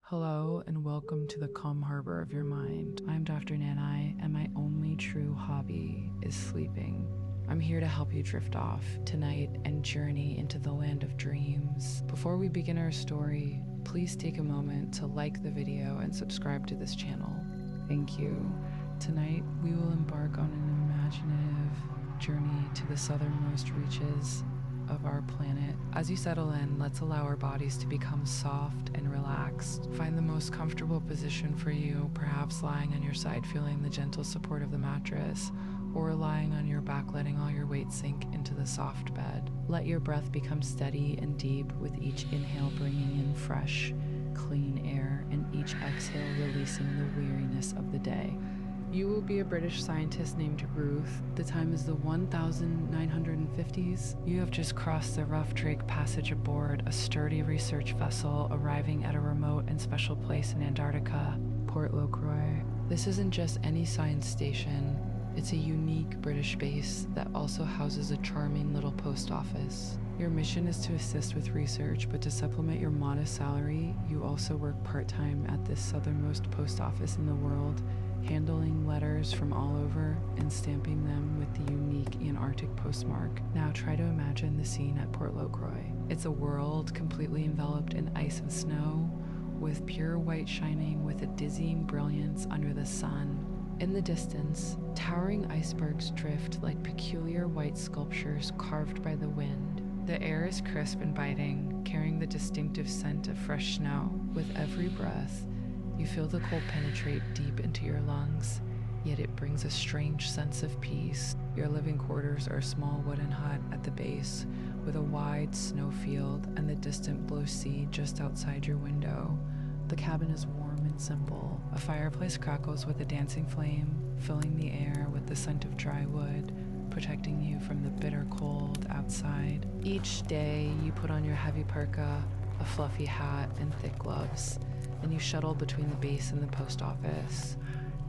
Hello and welcome to the calm harbor of your mind. I'm Dr. Nanai, and my only true hobby is sleeping. I'm here to help you drift off tonight and journey into the land of dreams. Before we begin our story, please take a moment to like the video and subscribe to this channel. Thank you. Tonight, we will embark on an imaginative journey to the southernmost reaches of our planet. As you settle in, let's allow our bodies to become soft and relaxed. Find the most comfortable position for you, perhaps lying on your side, feeling the gentle support of the mattress, or lying on your back, letting all your weight sink into the soft bed. Let your breath become steady and deep, with each inhale bringing in fresh, clean air, and each exhale releasing the weariness of the day. You will be a British scientist named Ruth. The time is the 1950s. You have just crossed the rough Drake Passage aboard a sturdy research vessel, arriving at a remote and special place in Antarctica, Port Locroix. This isn't just any science station. It's a unique British base that also houses a charming little post office. Your mission is to assist with research, but to supplement your modest salary, you also work part-time at this southernmost post office in the world, handling letters from all over and stamping them with the unique Antarctic postmark. Now try to imagine the scene at Port Locroix. It's a world completely enveloped in ice and snow, with pure white shining with a dizzying brilliance under the sun. In the distance, towering icebergs drift like peculiar white sculptures carved by the wind. The air is crisp and biting, carrying the distinctive scent of fresh snow. With every breath, you feel the cold penetrate deep into your lungs, yet it brings a strange sense of peace. Your living quarters are a small wooden hut at the base, with a wide snow field and the distant blue sea just outside your window. The cabin is warm and simple. A fireplace crackles with a dancing flame, filling the air with the scent of dry wood, protecting you from the bitter cold outside. Each day, you put on your heavy parka, a fluffy hat, and thick gloves, and you shuttle between the base and the post office.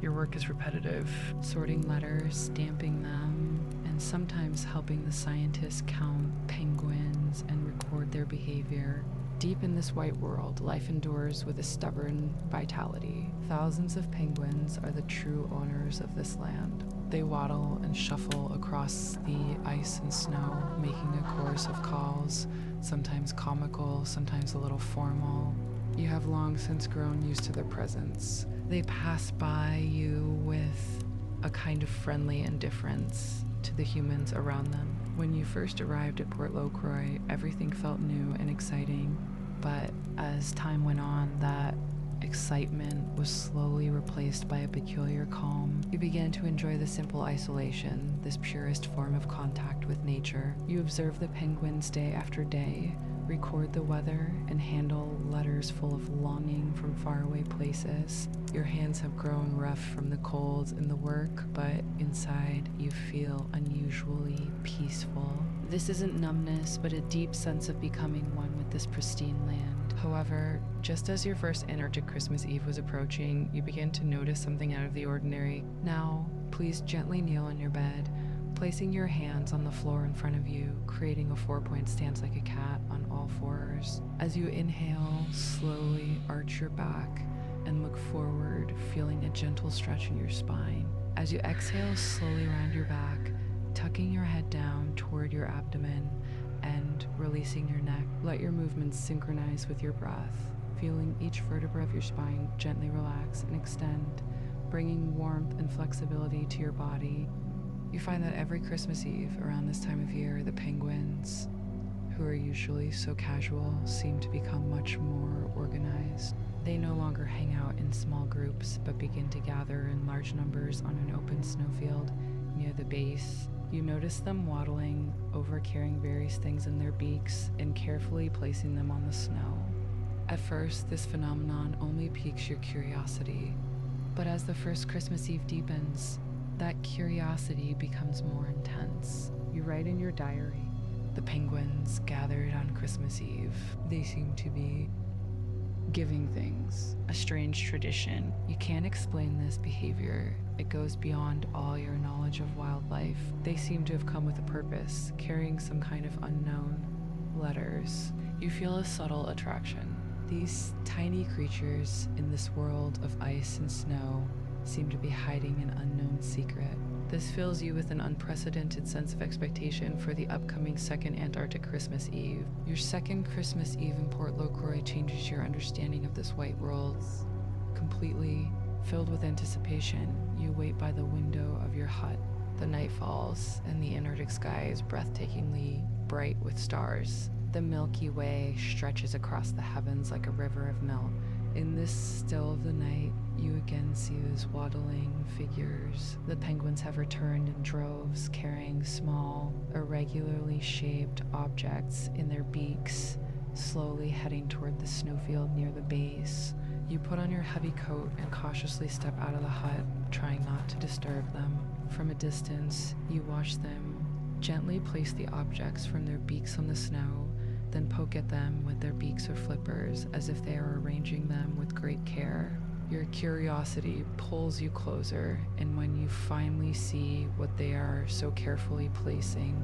Your work is repetitive, sorting letters, stamping them, and sometimes helping the scientists count penguins and record their behavior. Deep in this white world, life endures with a stubborn vitality. Thousands of penguins are the true owners of this land. They waddle and shuffle across the ice and snow, making a chorus of calls, sometimes comical, sometimes a little formal. You have long since grown used to their presence. They pass by you with a kind of friendly indifference to the humans around them. When you first arrived at Port Locroix, everything felt new and exciting, but as time went on, that excitement was slowly replaced by a peculiar calm. You began to enjoy the simple isolation, this purest form of contact with nature. You observe the penguins day after day, record the weather, and handle letters full of longing from faraway places. Your hands have grown rough from the cold and the work, but inside you feel unusually peaceful. This isn't numbness, but a deep sense of becoming one with this pristine land. However, just as your first Antarctic Christmas Eve was approaching, you begin to notice something out of the ordinary. Now, please gently kneel on your bed, placing your hands on the floor in front of you, creating a 4-point stance like a cat on all fours. As you inhale, slowly arch your back and look forward, feeling a gentle stretch in your spine. As you exhale, slowly round your back, tucking your head down toward your abdomen and releasing your neck. Let your movements synchronize with your breath, feeling each vertebra of your spine gently relax and extend, bringing warmth and flexibility to your body. You find that every Christmas Eve around this time of year, the penguins, who are usually so casual, seem to become much more organized. They no longer hang out in small groups, but begin to gather in large numbers on an open snowfield near the base. You notice them waddling over, carrying various things in their beaks and carefully placing them on the snow. At first, this phenomenon only piques your curiosity, but as the first Christmas Eve deepens, that curiosity becomes more intense. You write in your diary, "The penguins gathered on Christmas Eve. They seem to be giving things, a strange tradition. You can't explain this behavior. It goes beyond all your knowledge of wildlife. They seem to have come with a purpose, carrying some kind of unknown letters. You feel a subtle attraction. These tiny creatures in this world of ice and snow seem to be hiding an unknown secret. This fills you with an unprecedented sense of expectation for the upcoming second Antarctic Christmas Eve. Your second Christmas Eve in Port Locroix changes your understanding of this white world completely. Filled with anticipation, you wait by the window of your hut. The night falls, and the Antarctic sky is breathtakingly bright with stars. The Milky Way stretches across the heavens like a river of milk. In this still of the night, you again see those waddling figures. The penguins have returned in droves, carrying small, irregularly shaped objects in their beaks, slowly heading toward the snowfield near the base. You put on your heavy coat and cautiously step out of the hut, trying not to disturb them. From a distance, you watch them gently place the objects from their beaks on the snow, then poke at them with their beaks or flippers as if they are arranging them with great care. Your curiosity pulls you closer, and when you finally see what they are so carefully placing,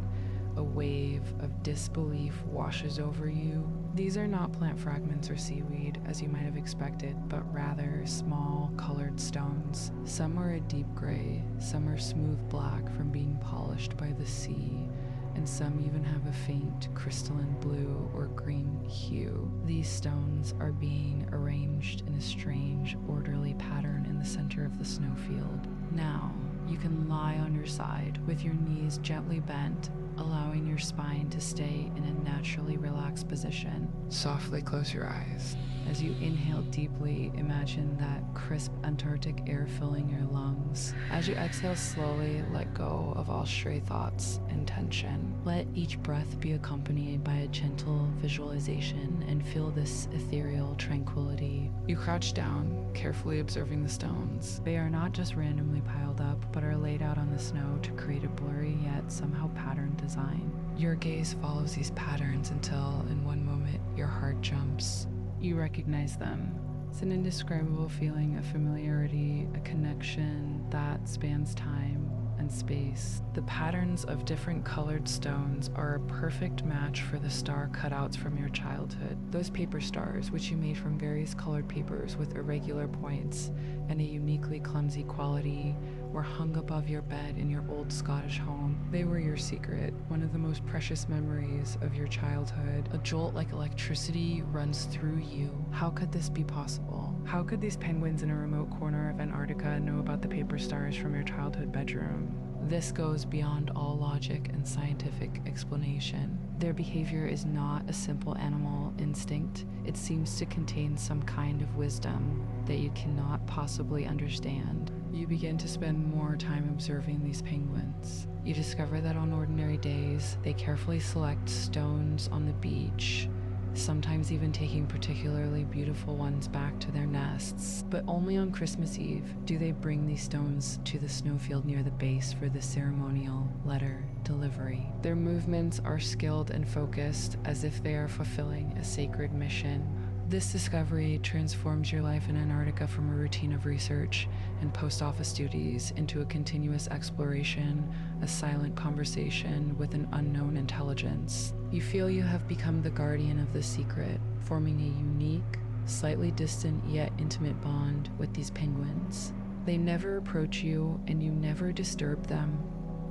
a wave of disbelief washes over you. These are not plant fragments or seaweed, as you might have expected, but rather small, colored stones. Some are a deep gray, some are smooth black from being polished by the sea, and some even have a faint crystalline blue or green hue. These stones are being arranged in a strange, orderly pattern in the center of the snowfield. Now, you can lie on your side with your knees gently bent, allowing your spine to stay in a naturally relaxed position. Softly close your eyes. As you inhale deeply, imagine that crisp Antarctic air filling your lungs. As you exhale slowly, let go of all stray thoughts and tension. Let each breath be accompanied by a gentle visualization and feel this ethereal tranquility. You crouch down, carefully observing the stones. They are not just randomly piled up, but are laid out on the snow to create a blurry yet somehow patterned design. Your gaze follows these patterns until, in one moment, your heart jumps. You recognize them. It's an indescribable feeling of familiarity, a connection that spans time and space. The patterns of different colored stones are a perfect match for the star cutouts from your childhood. Those paper stars, which you made from various colored papers with irregular points and a uniquely clumsy quality, were hung above your bed in your old Scottish home. They were your secret, one of the most precious memories of your childhood. A jolt like electricity runs through you. How could this be possible? How could these penguins in a remote corner of Antarctica know about the paper stars from your childhood bedroom? This goes beyond all logic and scientific explanation. Their behavior is not a simple animal instinct. It seems to contain some kind of wisdom that you cannot possibly understand. You begin to spend more time observing these penguins. You discover that on ordinary days, they carefully select stones on the beach, sometimes even taking particularly beautiful ones back to their nests. But only on Christmas Eve do they bring these stones to the snowfield near the base for the ceremonial letter delivery. Their movements are skilled and focused, as if they are fulfilling a sacred mission. This discovery transforms your life in Antarctica from a routine of research and post office duties into a continuous exploration, a silent conversation with an unknown intelligence. You feel you have become the guardian of the secret, forming a unique, slightly distant yet intimate bond with these penguins. They never approach you and you never disturb them,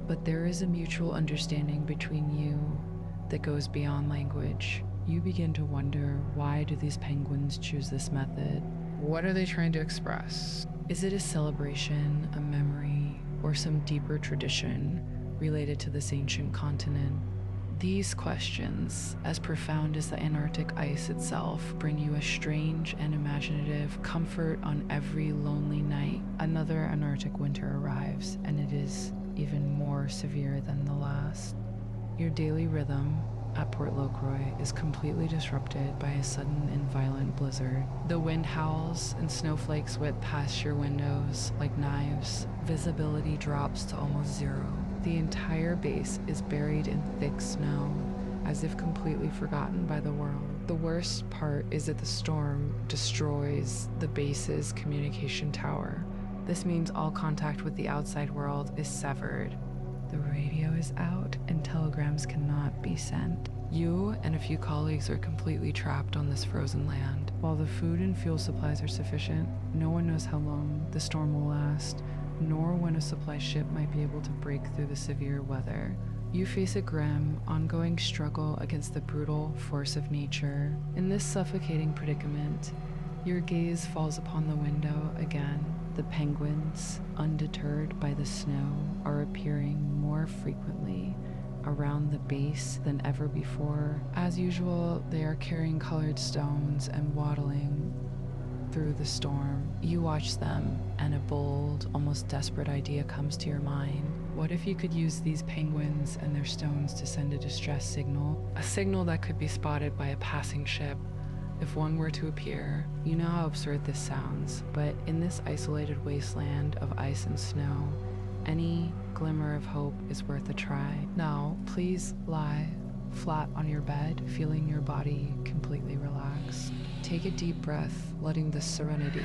but there is a mutual understanding between you that goes beyond language. You begin to wonder, why do these penguins choose this method? What are they trying to express? Is it a celebration, a memory, or some deeper tradition related to this ancient continent? These questions, as profound as the Antarctic ice itself, bring you a strange and imaginative comfort on every lonely night. Another Antarctic winter arrives, and it is even more severe than the last. Your daily rhythm at Port Locroix is completely disrupted by a sudden and violent blizzard. The wind howls and snowflakes whip past your windows like knives. Visibility drops to almost zero. The entire base is buried in thick snow, as if completely forgotten by the world. The worst part is that the storm destroys the base's communication tower. This means all contact with the outside world is severed. The radio is out and telegrams cannot be sent. You and a few colleagues are completely trapped on this frozen land. While the food and fuel supplies are sufficient, no one knows how long the storm will last, nor when a supply ship might be able to break through the severe weather. You face a grim, ongoing struggle against the brutal force of nature. In this suffocating predicament, your gaze falls upon the window again. The penguins, undeterred by the snow, are appearing more frequently around the base than ever before. As usual, they are carrying colored stones and waddling through the storm. You watch them, and a bold, almost desperate idea comes to your mind. What if you could use these penguins and their stones to send a distress signal? A signal that could be spotted by a passing ship if one were to appear. You know how absurd this sounds, but in this isolated wasteland of ice and snow, any glimmer of hope is worth a try. Now, please lie flat on your bed, feeling your body completely relax. Take a deep breath, letting the serenity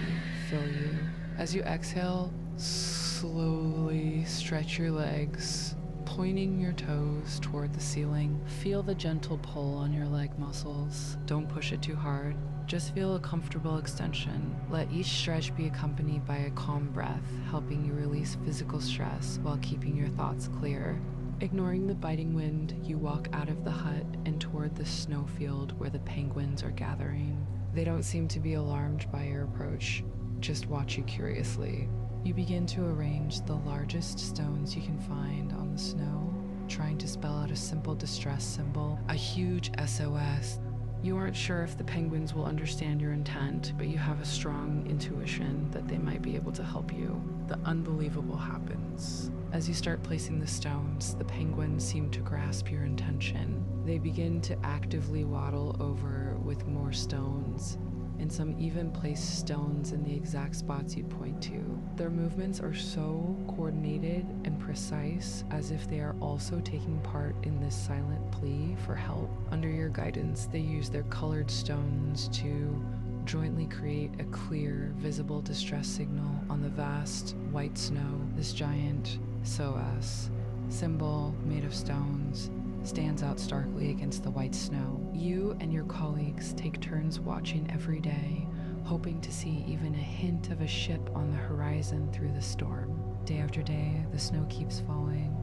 fill you. As you exhale, slowly stretch your legs, pointing your toes toward the ceiling. Feel the gentle pull on your leg muscles. Don't push it too hard. Just feel a comfortable extension. Let each stretch be accompanied by a calm breath, helping you release physical stress while keeping your thoughts clear. Ignoring the biting wind, you walk out of the hut and toward the snowfield where the penguins are gathering. They don't seem to be alarmed by your approach, just watch you curiously. You begin to arrange the largest stones you can find on the snow, trying to spell out a simple distress symbol, a huge SOS. You aren't sure if the penguins will understand your intent, but you have a strong intuition that they might be able to help you. The unbelievable happens. As you start placing the stones, the penguins seem to grasp your intention. They begin to actively waddle over with more stones, and some even place stones in the exact spots you point to. Their movements are so coordinated and precise, as if they are also taking part in this silent plea for help. Under your guidance, they use their colored stones to jointly create a clear, visible distress signal on the vast white snow. This giant SOS symbol made of stones stands out starkly against the white snow. You and your colleagues take turns watching every day, hoping to see even a hint of a ship on the horizon through the storm. Day after day, the snow keeps falling,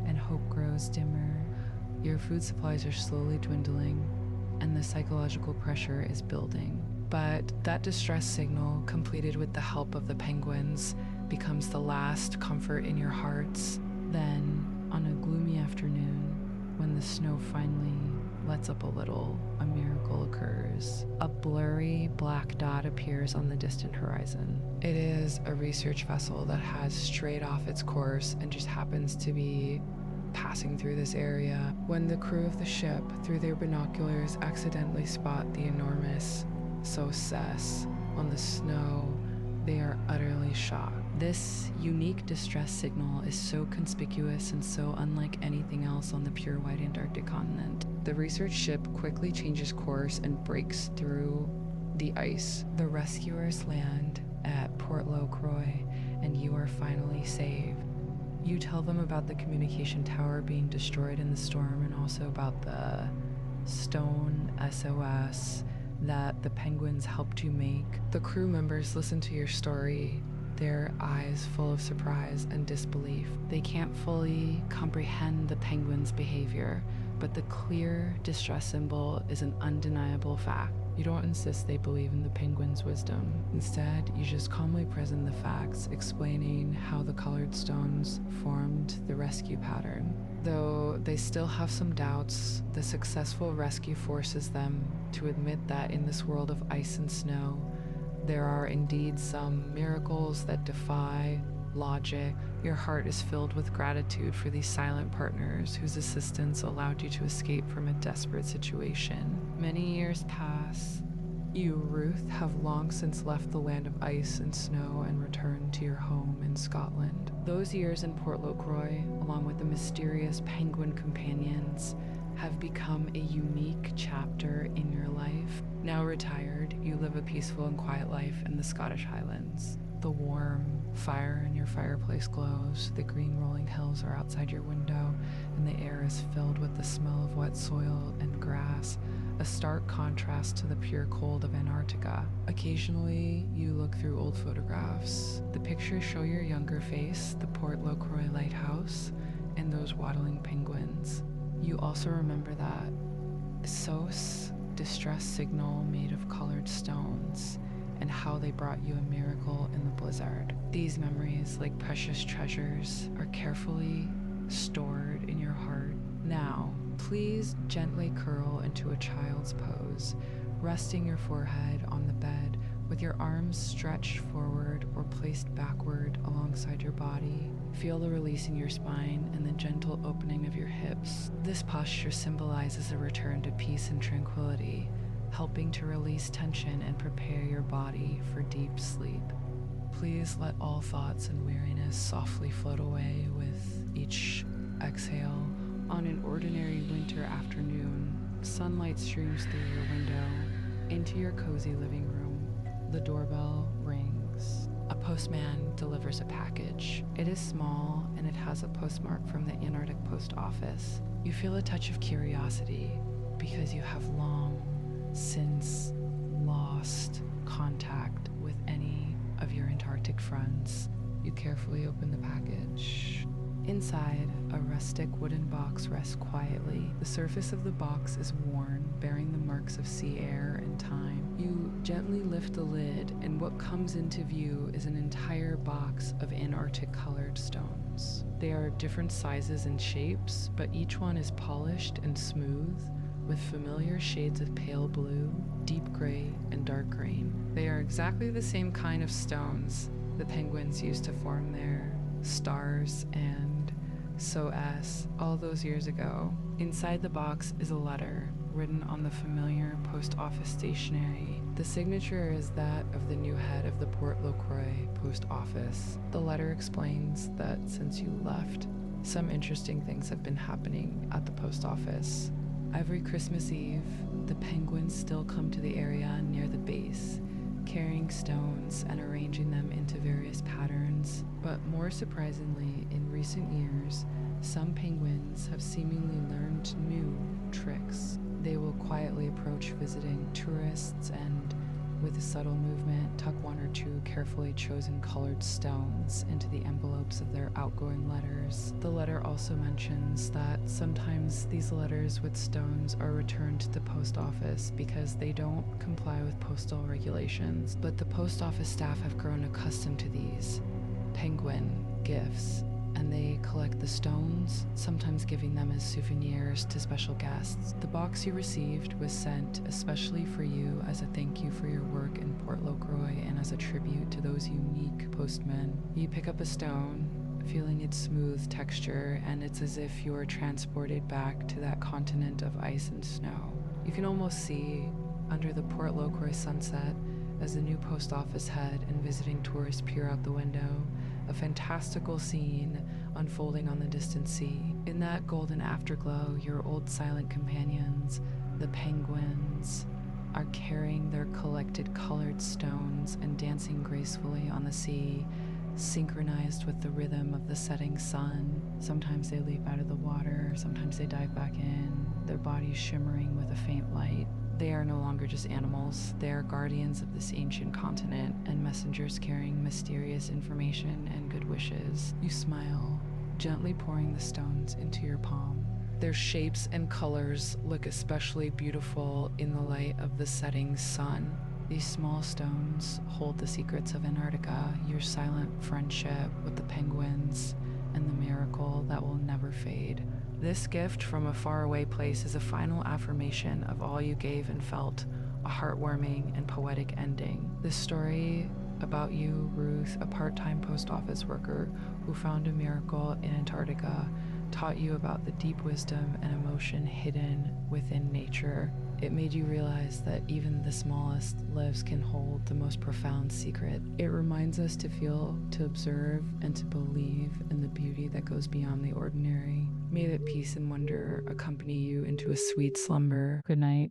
and hope grows dimmer. Your food supplies are slowly dwindling, and the psychological pressure is building. But that distress signal, completed with the help of the penguins, becomes the last comfort in your hearts. Then, on a gloomy afternoon, when the snow finally lets up a little, a miracle occurs. A blurry black dot appears on the distant horizon. It is a research vessel that has strayed off its course and just happens to be passing through this area. When the crew of the ship, through their binoculars, accidentally spot the enormous SOS on the snow, they are utterly shocked. This unique distress signal is so conspicuous and so unlike anything else on the pure white Antarctic continent. The research ship quickly changes course and breaks through the ice. The rescuers land at Port Locroix, and you are finally saved. You tell them about the communication tower being destroyed in the storm, and also about the stone SOS that the penguins helped you make. The crew members listen to your story, their eyes full of surprise and disbelief. They can't fully comprehend the penguins' behavior, but the clear distress symbol is an undeniable fact. You don't insist they believe in the penguins' wisdom. Instead, you just calmly present the facts, explaining how the colored stones formed the rescue pattern. Though they still have some doubts, the successful rescue forces them to admit that in this world of ice and snow, there are indeed some miracles that defy logic. Your heart is filled with gratitude for these silent partners whose assistance allowed you to escape from a desperate situation. Many years pass. You, Ruth, have long since left the land of ice and snow and returned to your home in Scotland. Those years in Port Locroix, along with the mysterious penguin companions, have become a unique chapter in your life. Now retired, you live a peaceful and quiet life in the Scottish Highlands. The warm fire in your fireplace glows, the green rolling hills are outside your window, and the air is filled with the smell of wet soil and grass, a stark contrast to the pure cold of Antarctica. Occasionally, you look through old photographs. The pictures show your younger face, the Port Locroix lighthouse, and those waddling penguins. You also remember that SOS distress signal made of colored stones, and how they brought you a miracle in the blizzard. These memories, like precious treasures, are carefully stored in your heart. Now, please gently curl into a child's pose, resting your forehead on the bed with your arms stretched forward or placed backward alongside your body. Feel the release in your spine and the gentle opening of your hips. This posture symbolizes a return to peace and tranquility, helping to release tension and prepare your body for deep sleep. Please let all thoughts and weariness softly float away with each exhale. On an ordinary winter afternoon, sunlight streams through your window into your cozy living room. The doorbell rings. A postman delivers a package. It is small and it has a postmark from the Antarctic Post Office. You feel a touch of curiosity because you have long since lost contact with any of your Antarctic friends. You carefully open the package. Inside, a rustic wooden box rests quietly. The surface of the box is worn, bearing the marks of sea air and time. You gently lift the lid, and what comes into view is an entire box of Antarctic colored stones. They are different sizes and shapes, but each one is polished and smooth, with familiar shades of pale blue, deep gray, and dark green. They are exactly the same kind of stones the penguins used to form their stars and SOS all those years ago. Inside the box is a letter written on the familiar post office stationery. The signature is that of the new head of the Port Locroix post office. The letter explains that since you left, some interesting things have been happening at the post office. Every Christmas Eve, the penguins still come to the area near the base, carrying stones and arranging them into various patterns. But more surprisingly, in recent years, some penguins have seemingly learned new tricks. They will quietly approach visiting tourists and, with a subtle movement, tuck one or two carefully chosen colored stones into the envelopes of their outgoing letters. The letter also mentions that sometimes these letters with stones are returned to the post office because they don't comply with postal regulations, but the post office staff have grown accustomed to these penguin gifts, and they collect the stones, sometimes giving them as souvenirs to special guests. The box you received was sent especially for you as a thank you for your work in Port Locroix and as a tribute to those unique postmen. You pick up a stone, feeling its smooth texture, and it's as if you are transported back to that continent of ice and snow. You can almost see, under the Port Locroix sunset, as the new post office head and visiting tourists peer out the window, a fantastical scene unfolding on the distant sea. In that golden afterglow, your old silent companions, the penguins, are carrying their collected colored stones and dancing gracefully on the sea, synchronized with the rhythm of the setting sun. Sometimes they leap out of the water, sometimes they dive back in, their bodies shimmering with a faint light. They are no longer just animals, they are guardians of this ancient continent and messengers carrying mysterious information and good wishes. You smile, gently pouring the stones into your palm. Their shapes and colors look especially beautiful in the light of the setting sun. These small stones hold the secrets of Antarctica, your silent friendship with the penguins, and the miracle that will never fade. This gift from a faraway place is a final affirmation of all you gave and felt, a heartwarming and poetic ending. This story about you, Ruth, a part-time post office worker who found a miracle in Antarctica, taught you about the deep wisdom and emotion hidden within nature. It made you realize that even the smallest lives can hold the most profound secret. It reminds us to feel, to observe, and to believe in the beauty that goes beyond the ordinary. May that peace and wonder accompany you into a sweet slumber. Good night.